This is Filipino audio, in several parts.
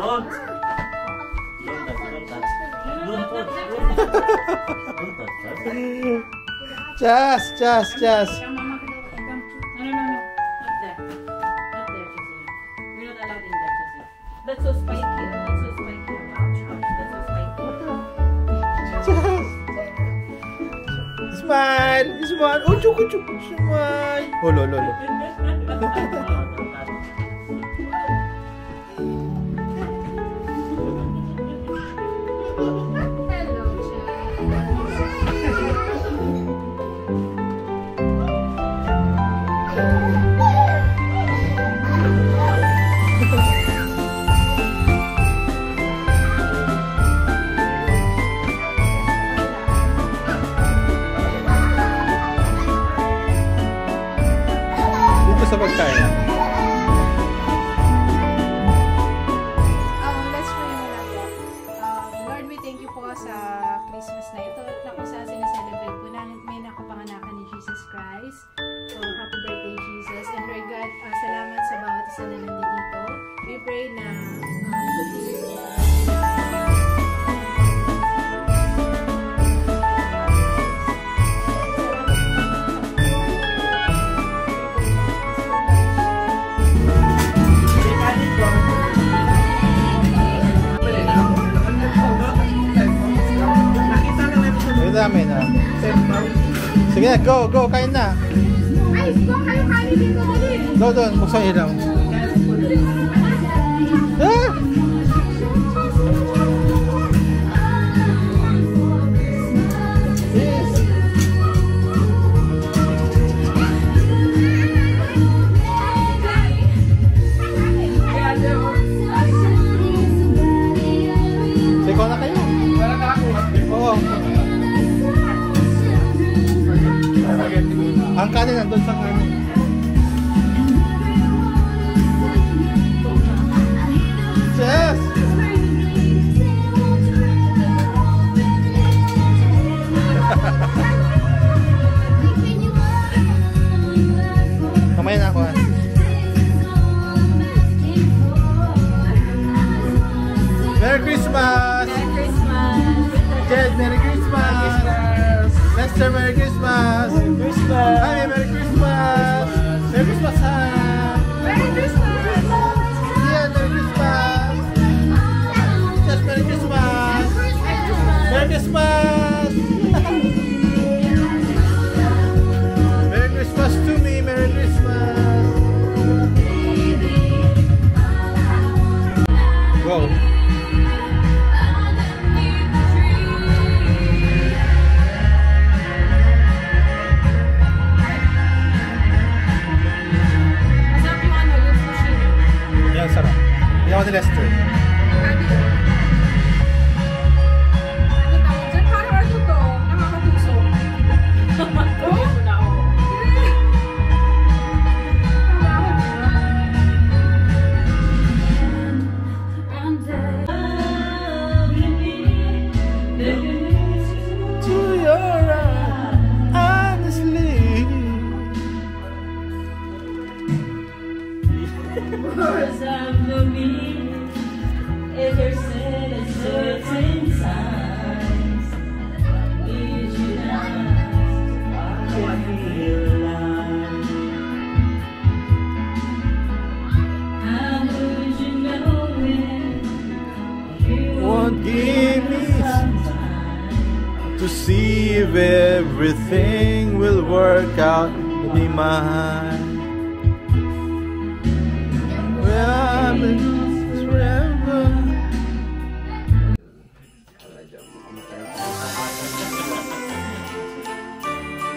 Don't touch. Just. No. Not there. Not there, Jesse. We're not allowed in there, Jesse. That's so spiky. That's so spiky. Ouch. That's so spiky. Just smile. Oh, chuku. Smile. Oh, lolo. Sa pagkain. Let's pray muna po. Lord, we thank you po sa Christmas na ito na kung saan sineselebrate po namin may nakapanganakan ni Jesus Christ. So, happy birthday, Jesus. And pray God, salamat sa bawat isa na nandito. We pray na Dami na. Sige na, go, kain na. ay, go kayo kain dito dali. Doon, buksan ilaw. Ah! Ikaw na kayo. Oo. Ang kanin nandun sa kanin. Yes! Kamay na ako. Merry Christmas! Merry Christmas! Jed, Merry Christmas! Lester, Merry Christmas! Merry Christmas! Hi, Merry Christmas! Merry Christmas, ha! Merry Christmas! Ian, Merry Christmas! Yes, Merry Christmas! Merry Christmas! Merry Christmas to me! Merry Christmas! Go! Yan, sarap. Yan ako ni Lester. To your eyes, honestly. Words have no meaning if they're said at certain times. Did you not feel alive? How would you know when you Won't give me some time? to see if everything will work out to be mine. Well, it's forever.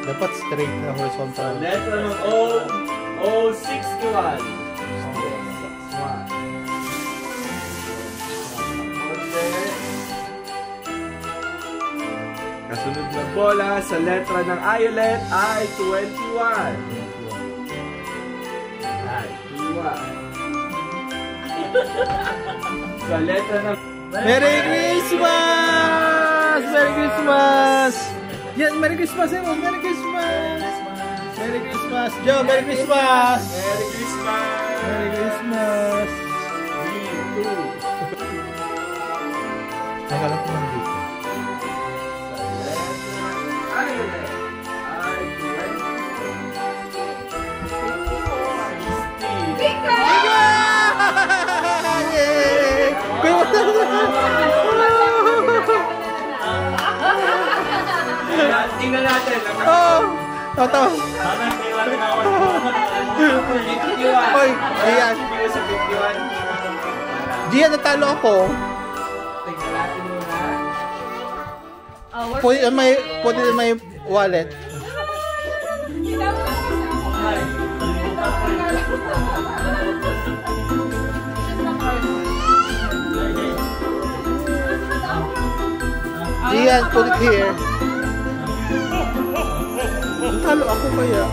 Dapat straight na horizontal. Letter ng O61. Kasunod na bola sa letra ng I ulit ay 21. Ay, 21. Sa letra ng Merry Christmas! Merry Christmas! Yan, Merry Christmas, eh! Merry Christmas! Merry Christmas! Joe, Merry Christmas! Merry Christmas! Merry Christmas! 3, 2. Nagkala ko nandito. Violet ay 20. Yay! Tingnan natin. Oh! Tawa. 51. Oy, Gian. Sa 51. Gian, natalo ako. Tingnan natin muna. Put it in my wallet. Gian, put it here. Natalo ako kaya.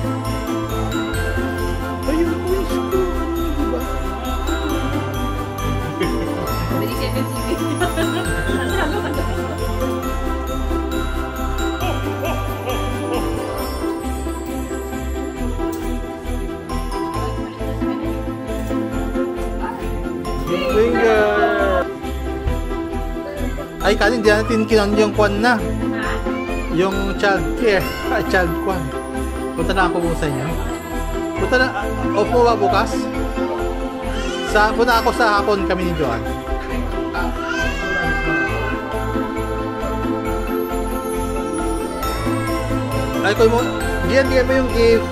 Ayun ko yung school. Diba? Finger! Ay, kanin, di natin kinon yung kwan na. Yung child care. Child kwan. Punta na ako sa inyo. Punta na. Opo ba bukas? Punta ako sa hapon kami ni Joan. Ay, ko mo. Diyan mo yung gift.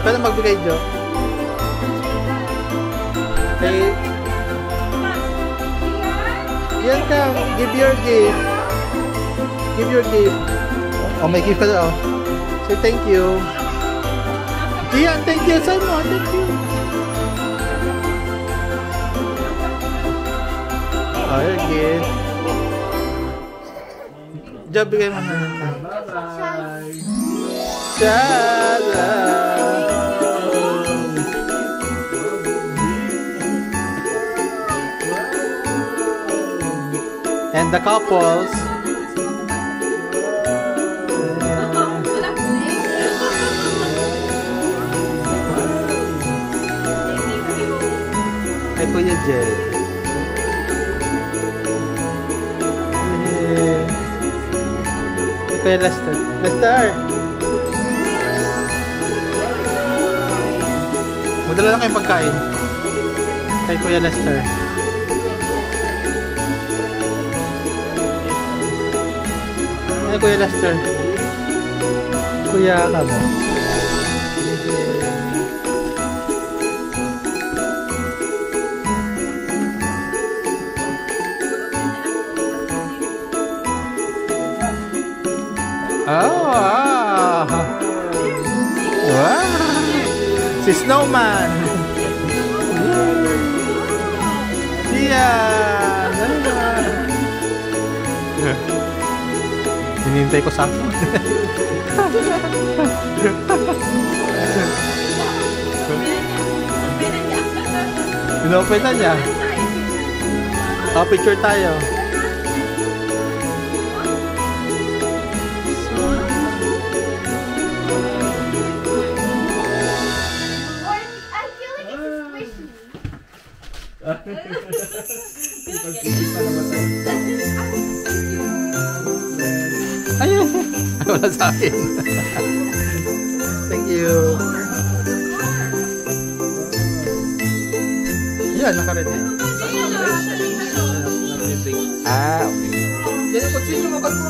Pwede magbigay, Jo. Ay, yan ka. Give your gift. Give your gift. Oh, may gift ka na, oh. Say thank you. Gian, thank you. Say mo, thank you. Oh, your gift. Diyan, bigay mo na. Bye-bye. Ta-da! And the couples. Ay, Kuya Jed. Ay, Kuya Lester. Lester! Madala lang kayong pagkain. Kay Kuya Lester. Ay, Kuya Lester. Kuya ka mo. Oh, wow. Wow. Si Snowman. Yeah. Hinihintay ko sa akin. Pinopen na niya. Oh, picture tayo. Ayun. Wala sa akin. Thank you. Yan, nakaret na. Ah, okay. Yan ang kutsilyo mo kasi mo.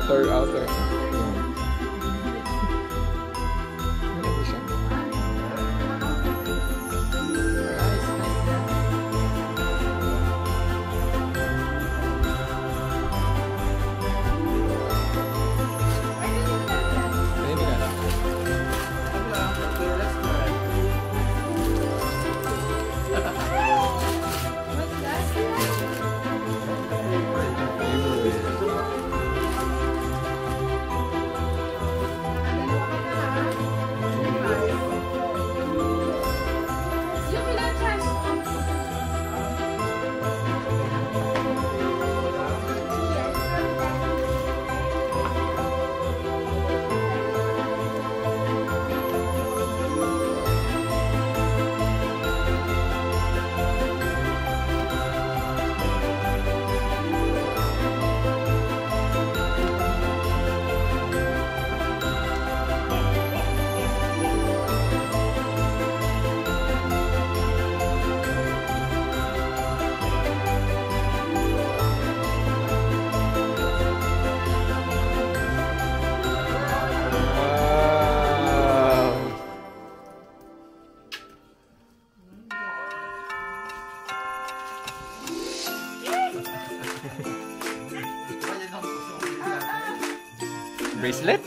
Outer. Ano siya? Ayun nga lang. Bracelet?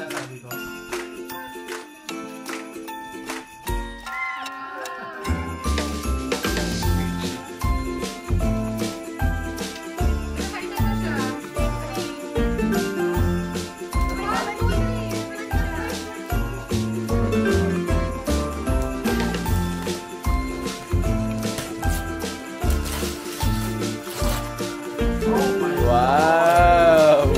Wow!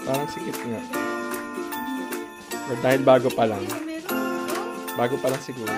Parang sikip nga. Or dahil bago pa lang. Bago pa lang siguro.